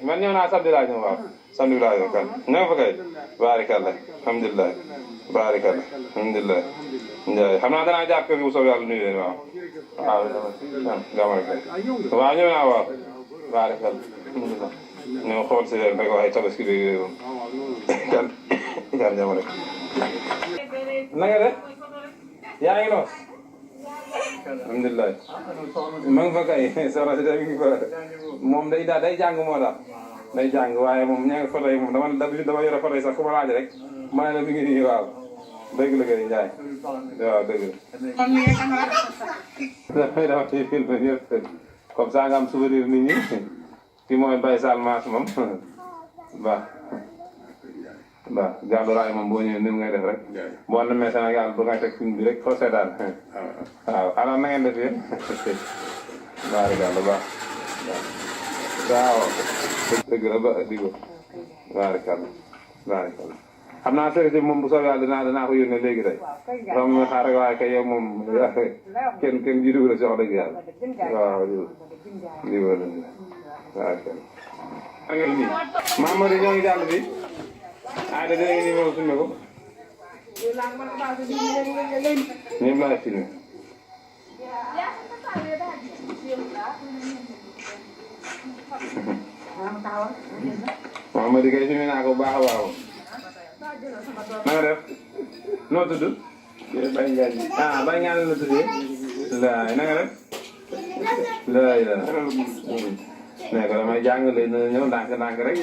man ñëw naa samedi laa ñëw waaw samedi laa ñëw kan ñëw fa kay baarikàlla alhamdulilah baarikàlla alhamdulilah Ndiaye xam naa danaa jàpp kër gi bu soobee yàlla nuyu leen waaw waaw dama kay waaw ñëw naa waaw baarikàlla alhamdulilah ñëw xool si leen rek waaye tabaski bi yooyu kan kan jamono na nga def yaa ngi noos alhamdulilah ma nga fa kay soxna si mi ngi fa moom day daal day jàng moo tax day jàng waaye moom ña nga photo yi moom dama yore photo yi sax ku ma laaj rek ma ne la mi ngi nii waaw dëgg la kay Ndiaye waaw dëgg la dama ciy filmé ñëpp comme ça nga am souvenir nit ñi ki mooy Baye Sall Mass moom ba Gallou Raye moom boo ñëwee ni mu ngay def rek boo demee Sénégal bu ngay teg film bi rek foo seetaan waaw alors na ngeen def yéen baarikàlla baax waaw dëgg la ba digo baarikàlla baarikàlla xam naa sëriñ moom bu soobee yàlla dinaa ko yónnee léegi tey xam nga xaar rek waaye kay yow moom kenn jiitu la si wax dëgg yàlla waaw digo waaw kenn Mamadou ñoo ngi jàll bi ah de dégg nga nii moom filmé ko ñëpp laay filmé Mamadou kay filmé naa ko bu baax a baax na nga def noo tudd Baye Ndiaye ah Baye Ndiaye la tuddee laay na nga def laay la ne ko damay jàng léegi na ñëw ndànk rek